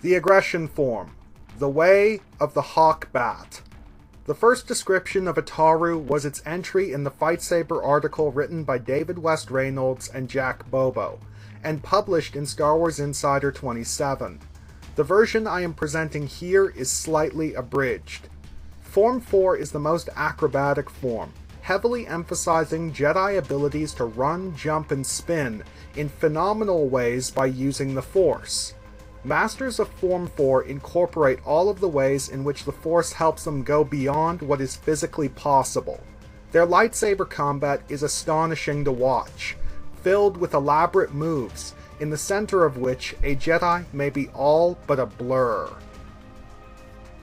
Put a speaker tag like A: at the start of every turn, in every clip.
A: The aggression form. The Way of the Hawk Bat. The first description of Ataru was its entry in the Lightsaber article written by David West Reynolds and Jack Bobo, and published in Star Wars Insider 27. The version I am presenting here is slightly abridged. Form 4 is the most acrobatic form, heavily emphasizing Jedi abilities to run, jump, and spin in phenomenal ways by using the Force. Masters of Form 4 incorporate all of the ways in which the Force helps them go beyond what is physically possible. Their lightsaber combat is astonishing to watch, filled with elaborate moves, in the center of which a Jedi may be all but a blur.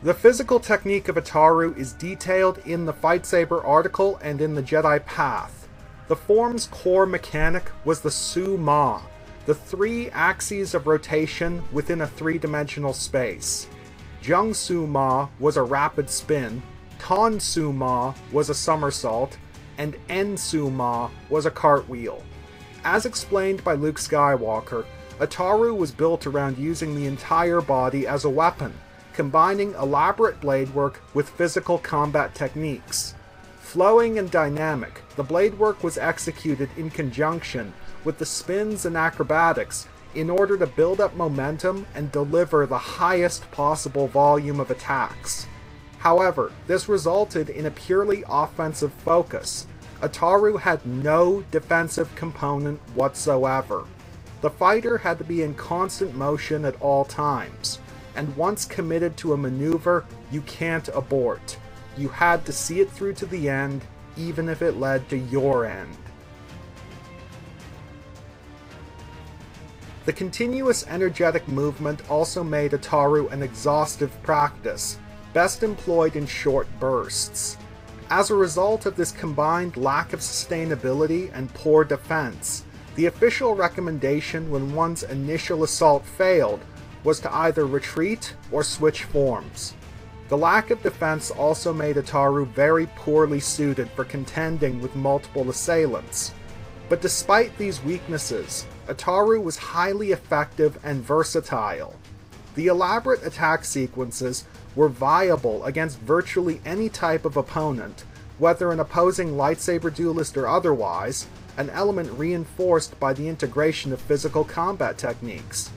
A: The physical technique of Ataru is detailed in the Lightsaber article and in the Jedi Path. The form's core mechanic was the Su-Ma, the three axes of rotation within a three-dimensional space. Jung Su-Ma was a rapid spin, Ton Su-Ma was a somersault, and En Su-Ma was a cartwheel. As explained by Luke Skywalker, Ataru was built around using the entire body as a weapon, combining elaborate blade work with physical combat techniques. Flowing and dynamic, the blade work was executed in conjunction with the spins and acrobatics in order to build up momentum and deliver the highest possible volume of attacks. However, this resulted in a purely offensive focus. Ataru had no defensive component whatsoever. The fighter had to be in constant motion at all times, and once committed to a maneuver, you can't abort. You had to see it through to the end, even if it led to your end. The continuous energetic movement also made Ataru an exhaustive practice, best employed in short bursts. As a result of this combined lack of sustainability and poor defense, the official recommendation when one's initial assault failed was to either retreat or switch forms. The lack of defense also made Ataru very poorly suited for contending with multiple assailants. But despite these weaknesses, Ataru was highly effective and versatile. The elaborate attack sequences were viable against virtually any type of opponent, whether an opposing lightsaber duelist or otherwise, an element reinforced by the integration of physical combat techniques.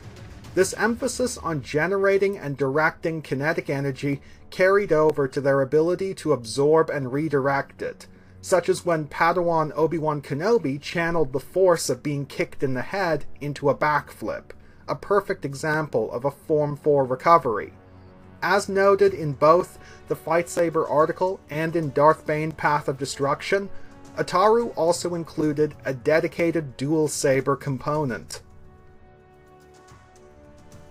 A: This emphasis on generating and directing kinetic energy carried over to their ability to absorb and redirect it, such as when Padawan Obi-Wan Kenobi channeled the force of being kicked in the head into a backflip, a perfect example of a Form 4 recovery. As noted in both the Lightsaber article and in Darth Bane Path of Destruction, Ataru also included a dedicated dual saber component.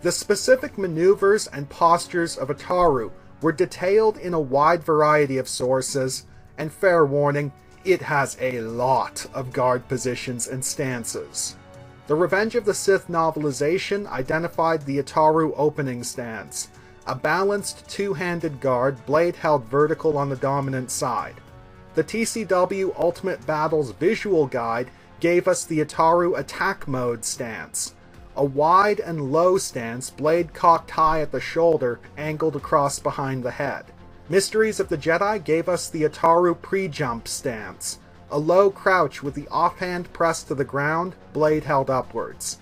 A: The specific maneuvers and postures of Ataru were detailed in a wide variety of sources, and fair warning, it has a lot of guard positions and stances. The Revenge of the Sith novelization identified the Ataru opening stance, a balanced two-handed guard, blade held vertical on the dominant side. The TCW Ultimate Battles visual guide gave us the Ataru attack mode stance, a wide and low stance, blade cocked high at the shoulder, angled across behind the head. Mysteries of the Jedi gave us the Ataru pre-jump stance, a low crouch with the offhand pressed to the ground, blade held upwards.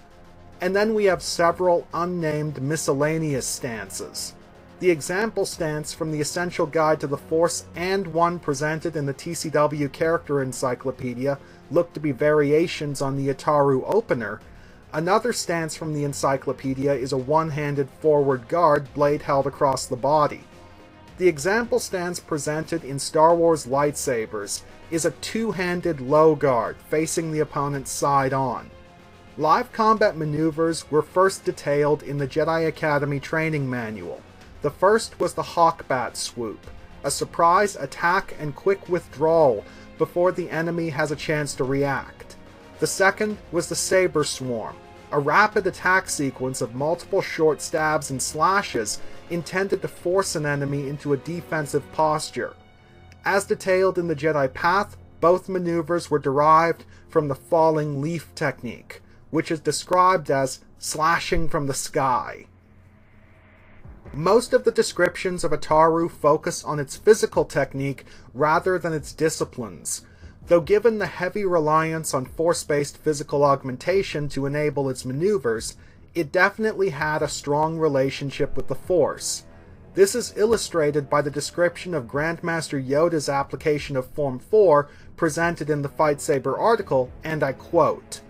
A: And then we have several unnamed miscellaneous stances. The example stance from the Essential Guide to the Force and one presented in the TCW Character Encyclopedia look to be variations on the Ataru opener. Another stance from the encyclopedia is a one-handed forward guard, blade held across the body. The example stance presented in Star Wars Lightsabers is a two-handed low guard, facing the opponent side on. Live combat maneuvers were first detailed in the Jedi Academy training manual. The first was the Hawk Bat swoop, a surprise attack and quick withdrawal before the enemy has a chance to react. The second was the Saber Swarm, a rapid attack sequence of multiple short stabs and slashes intended to force an enemy into a defensive posture. As detailed in the Jedi Path, both maneuvers were derived from the falling leaf technique, which is described as slashing from the sky. Most of the descriptions of Ataru focus on its physical technique rather than its disciplines, though given the heavy reliance on force-based physical augmentation to enable its maneuvers, it definitely had a strong relationship with the Force. This is illustrated by the description of Grandmaster Yoda's application of Form 4 presented in the Lightsaber article, and I quote,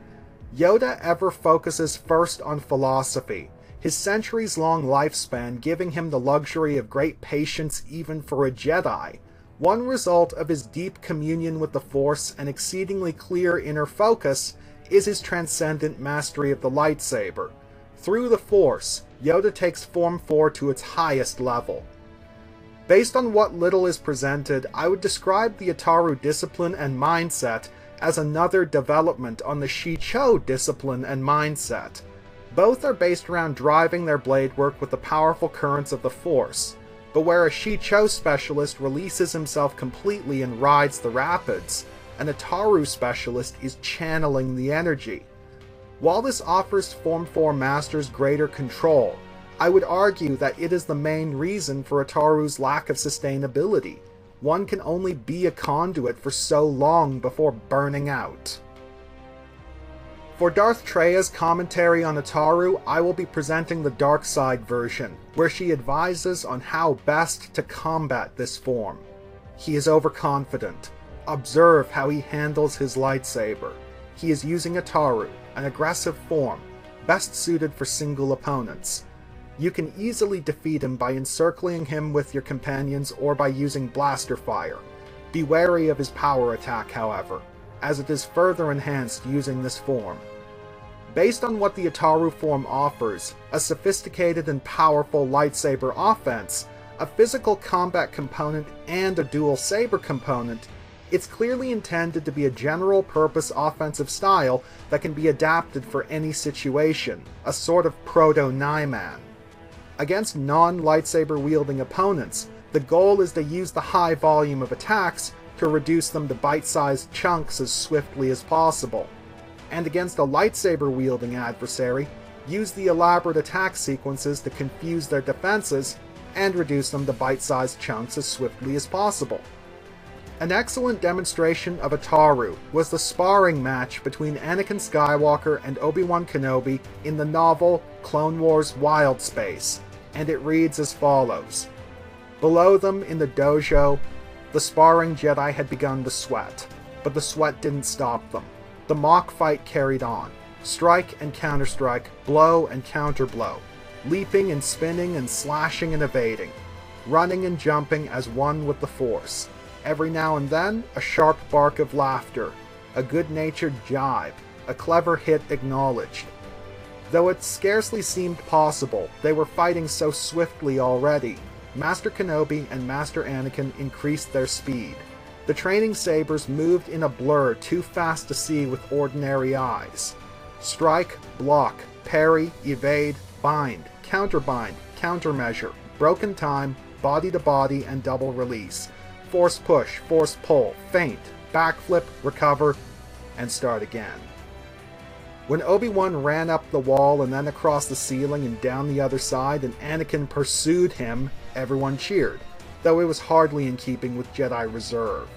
A: "Yoda ever focuses first on philosophy, his centuries-long lifespan giving him the luxury of great patience even for a Jedi. One result of his deep communion with the Force and exceedingly clear inner focus is his transcendent mastery of the lightsaber. Through the Force, Yoda takes Form 4 to its highest level." Based on what little is presented, I would describe the Ataru discipline and mindset as another development on the Shicho discipline and mindset. Both are based around driving their blade work with the powerful currents of the Force, but where a Shicho specialist releases himself completely and rides the rapids, an Ataru specialist is channeling the energy. While this offers Form 4 masters greater control, I would argue that it is the main reason for Ataru's lack of sustainability. One can only be a conduit for so long before burning out. For Darth Treya's commentary on Ataru, I will be presenting the dark side version, where she advises on how best to combat this form. He is overconfident. Observe how he handles his lightsaber. He is using Ataru, an aggressive form, best suited for single opponents. You can easily defeat him by encircling him with your companions or by using blaster fire. Be wary of his power attack, however, as it is further enhanced using this form. Based on what the Ataru form offers, a sophisticated and powerful lightsaber offense, a physical combat component, and a dual saber component, it's clearly intended to be a general-purpose offensive style that can be adapted for any situation, a sort of proto-Nyman. Against non-lightsaber-wielding opponents, the goal is to use the high volume of attacks to reduce them to bite-sized chunks as swiftly as possible. And against a lightsaber-wielding adversary, use the elaborate attack sequences to confuse their defenses and reduce them to bite-sized chunks as swiftly as possible. An excellent demonstration of Ataru was the sparring match between Anakin Skywalker and Obi-Wan Kenobi in the novel Clone Wars Wild Space, and it reads as follows. Below them in the dojo, the sparring Jedi had begun to sweat, but the sweat didn't stop them. The mock fight carried on, strike and counterstrike, blow and counterblow, leaping and spinning and slashing and evading, running and jumping as one with the Force. Every now and then, a sharp bark of laughter, a good-natured jibe, a clever hit acknowledged. Though it scarcely seemed possible, they were fighting so swiftly already. Master Kenobi and Master Anakin increased their speed. The training sabers moved in a blur too fast to see with ordinary eyes. Strike, block, parry, evade, bind, counterbind, countermeasure, broken time, body to body, and double release. Force push, force pull, feint, backflip, recover, and start again. When Obi-Wan ran up the wall and then across the ceiling and down the other side and Anakin pursued him, everyone cheered, though it was hardly in keeping with Jedi reserve.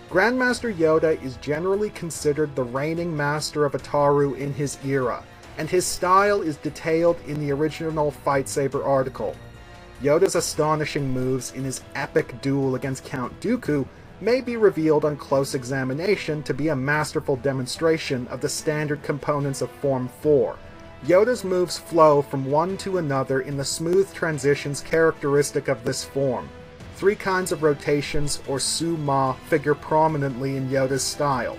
A: Grandmaster Yoda is generally considered the reigning master of Ataru in his era, and his style is detailed in the original Lightsaber article. Yoda's astonishing moves in his epic duel against Count Dooku may be revealed on close examination to be a masterful demonstration of the standard components of Form 4. Yoda's moves flow from one to another in the smooth transitions characteristic of this form. 3 kinds of rotations, or Su-Ma, figure prominently in Yoda's style.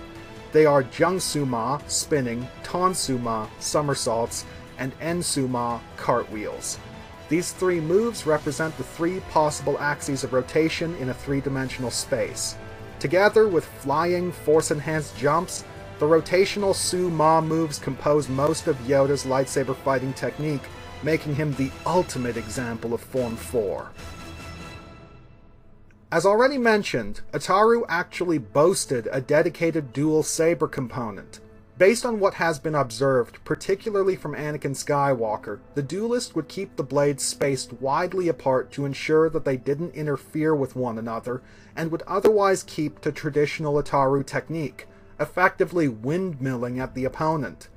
A: They are Jung-Su-Ma, spinning, Ton-Su-Ma, somersaults, and En-Su-Ma, cartwheels. These 3 moves represent the 3 possible axes of rotation in a 3-dimensional space. Together with flying, force-enhanced jumps, the rotational Su-Ma moves compose most of Yoda's lightsaber fighting technique, making him the ultimate example of Form 4. As already mentioned, Ataru actually boasted a dedicated dual saber component. Based on what has been observed, particularly from Anakin Skywalker, the duelist would keep the blades spaced widely apart to ensure that they didn't interfere with one another, and would otherwise keep to traditional Ataru technique, effectively windmilling at the opponent.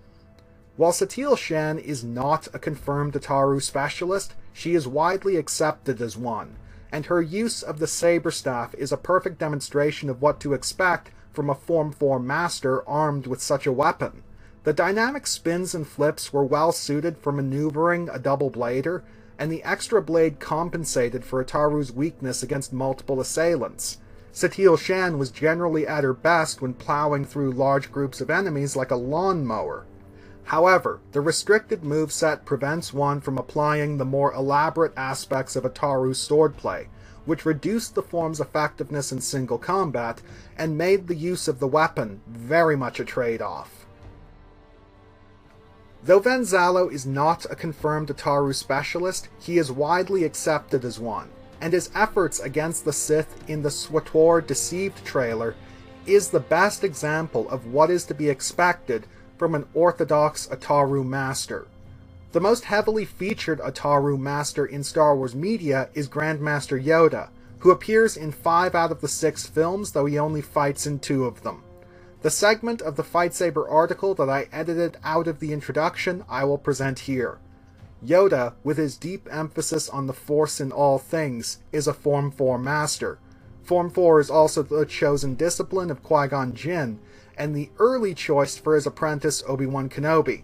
A: While Satele Shan is not a confirmed Ataru specialist, she is widely accepted as one, and her use of the saber staff is a perfect demonstration of what to expect from a Form 4 master armed with such a weapon. The dynamic spins and flips were well suited for maneuvering a double blader, and the extra blade compensated for Ataru's weakness against multiple assailants. Satele Shan was generally at her best when plowing through large groups of enemies like a lawnmower. However, the restricted moveset prevents one from applying the more elaborate aspects of Ataru's swordplay, which reduced the form's effectiveness in single combat and made the use of the weapon very much a trade-off. Though Venzalo is not a confirmed Ataru specialist, he is widely accepted as one, and his efforts against the Sith in the SWTOR Deceived trailer is the best example of what is to be expected from an orthodox Ataru master. The most heavily featured Ataru master in Star Wars media is Grandmaster Yoda, who appears in 5 out of the 6 films, though he only fights in 2 of them. The segment of the Lightsaber article that I edited out of the introduction I will present here. Yoda, with his deep emphasis on the Force in all things, is a Form 4 master. Form 4 is also the chosen discipline of Qui-Gon Jinn, and the early choice for his apprentice Obi-Wan Kenobi.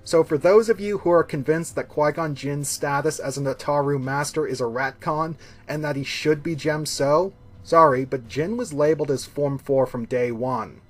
A: So for those of you who are convinced that Qui-Gon Jinn's status as an Ataru master is a retcon, and that he should be Jem So, sorry, but Jinn was labeled as Form 4 from day one.